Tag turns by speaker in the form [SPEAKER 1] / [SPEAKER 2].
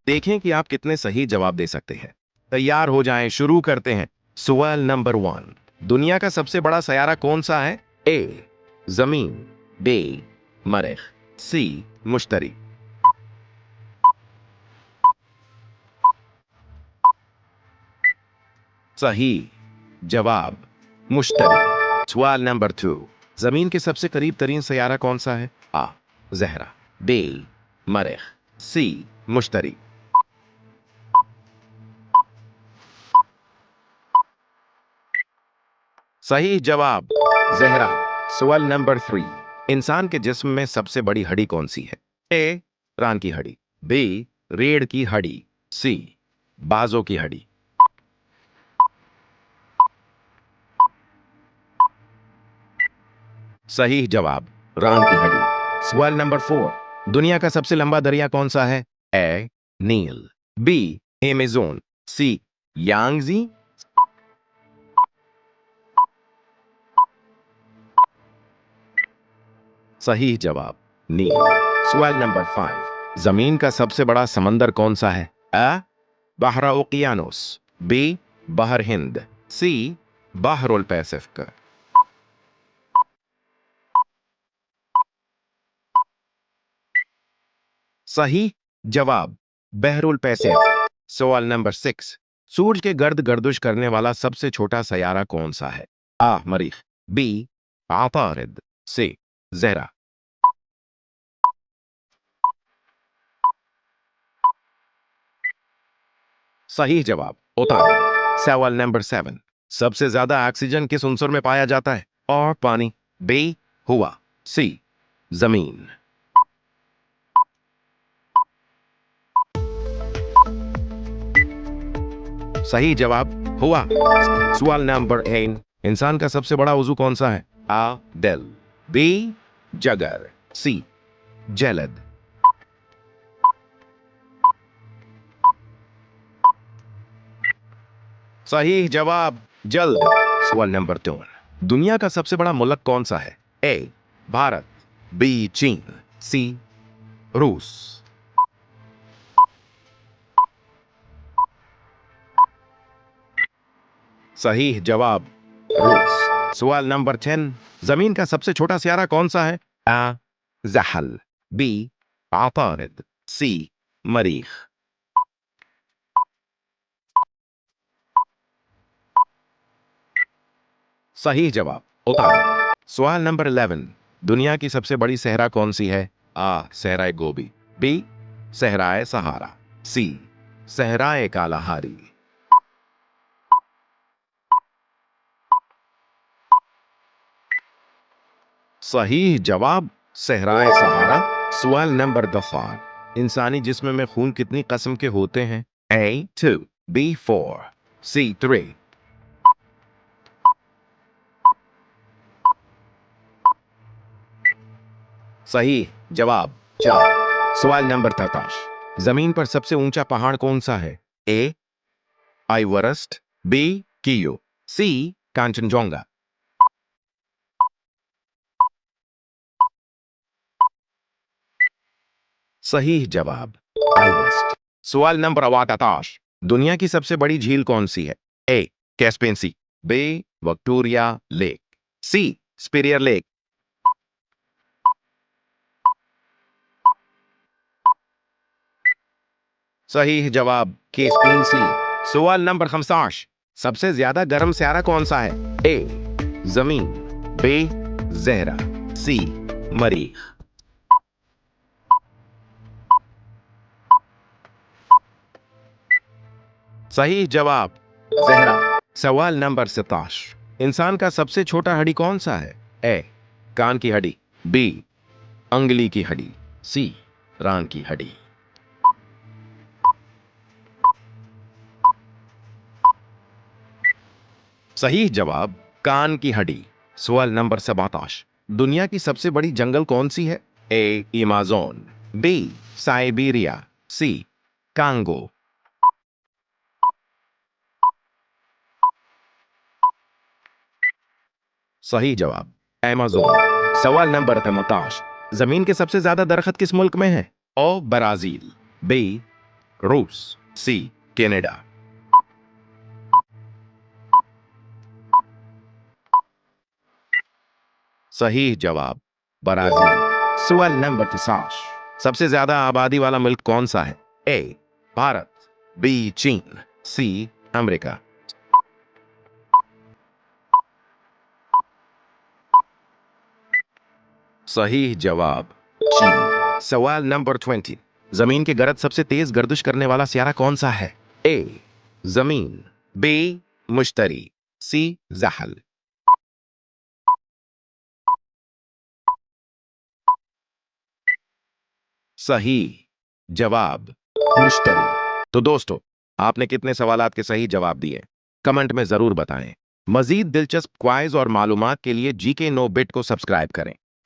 [SPEAKER 1] देखें कि आप कितने सही जवाब दे सकते हैं। तैयार हो जाएं, शुरू करते हैं। सवाल नंबर 1। दुनिया का सबसे बड़ा सयारा कौन सा है? ए जमीन, बी मरीख, सी मुश्तरी। सही जवाब मुश्तरी। सवाल नंबर 2। जमीन के सबसे करीब तरीन सयारा कौन सा है? आ जहरा, बी मरीख, सी मुश्तरी। सही जवाब जहरा। सवाल नंबर 3। इंसान के जिस्म में सबसे बड़ी हड्डी कौन सी है? ए रान की हड्डी, बी रीढ़ की हड्डी, सी बाजों की हड्डी। सही जवाब रान की हड्डी। सवाल नंबर 4। दुनिया का सबसे लंबा दरिया कौन सा है? ए नील, बी एमेजोन, सी यांगजी। सही जवाब नील। सवाल नंबर 5। जमीन का सबसे बड़ा समंदर कौन सा है? अ बहरा ओकियानोस, बी बहर हिंद, सी बहरुल पैसिफिक। सही जवाब बहरुल पैसिफिक। सवाल नंबर 6। सूरज के गर्द गर्दिश करने वाला सबसे छोटा सयारा कौन सा है? आ मरीख, बी आतारिद, सी जहरा। सही जवाब उतार। सवाल नंबर 7। सबसे ज्यादा ऑक्सीजन किस उनसर में पाया जाता है? और पानी, बी हुआ, सी जमीन। सही जवाब हुआ। सवाल नंबर 8। इंसान का सबसे बड़ा उजू कौन सा है? आ दिल, बी जगर, सी जलद। सही जवाब जल्द। सवाल नंबर 2। दुनिया का सबसे बड़ा मुल्क कौन सा है? ए भारत, बी चीन, सी रूस। सही जवाब रूस। सवाल नंबर 10। जमीन का सबसे छोटा सियारा कौन सा है? आ जहल, बी आतारिद, सी मरीख। सही जवाब उतार। सवाल नंबर 11। दुनिया की सबसे बड़ी सहरा कौन सी है? आ सहराए गोबी, बी सहराए सहारा, सी सहराए कालाहारी। सही जवाब सहराए सहारा। सवाल नंबर 10। इंसानी जिस्म में खून कितनी किस्म के होते हैं? ए 2, बी 4, सी 3। सही जवाब 4। सवाल नंबर 13। जमीन पर सबसे ऊंचा पहाड़ कौन सा है? ए आइवरेस्ट, बी कियो, सी कांचनजोंगा। सही जवाब आइवरेस्ट। सवाल नंबर 14। दुनिया की सबसे बड़ी झील कौन सी है? ए कैस्पियन सी, बी विक्टोरिया लेक, सी स्पीरियर लेक। सही जवाब कैस्पियन सी। सवाल नंबर 15। सबसे ज्यादा गर्म स्यारा कौन सा है? ए जमीन, बी जहरा, सी मरीख। सही जवाब जहरा। सवाल नंबर 17। इंसान का सबसे छोटा हड्डी कौन सा है? ए कान की हड्डी, बी अंगली की हड्डी, सी रान की हड्डी। सही जवाब कान की हड्डी। सवाल नंबर 17। दुनिया की सबसे बड़ी जंगल कौन सी है? ए अमेज़न, बी साइबेरिया, सी कांगो। सही जवाब अमेज़न। सवाल नंबर 18। जमीन के सबसे ज्यादा दरख्त किस मुल्क में है? ओ ब्राजील, बी रूस, सी कनाडा। सही जवाब ब्राजील। सवाल नंबर 9, सबसे ज्यादा आबादी वाला मुल्क कौन सा है? ए भारत, बी चीन, सी अमेरिका। सही जवाब चीन। सवाल नंबर 20, जमीन के गर्द सबसे तेज गर्दिश करने वाला सियारा कौन सा है? ए जमीन, बी मुश्तरी, सी जहल। सही जवाब मुश्तरी। तो दोस्तों, आपने कितने सवालात के सही जवाब दिए कमेंट में जरूर बताएं। मजीद दिलचस्प क्वाइज और मालूमात के लिए जीके नो बिट को सब्सक्राइब करें।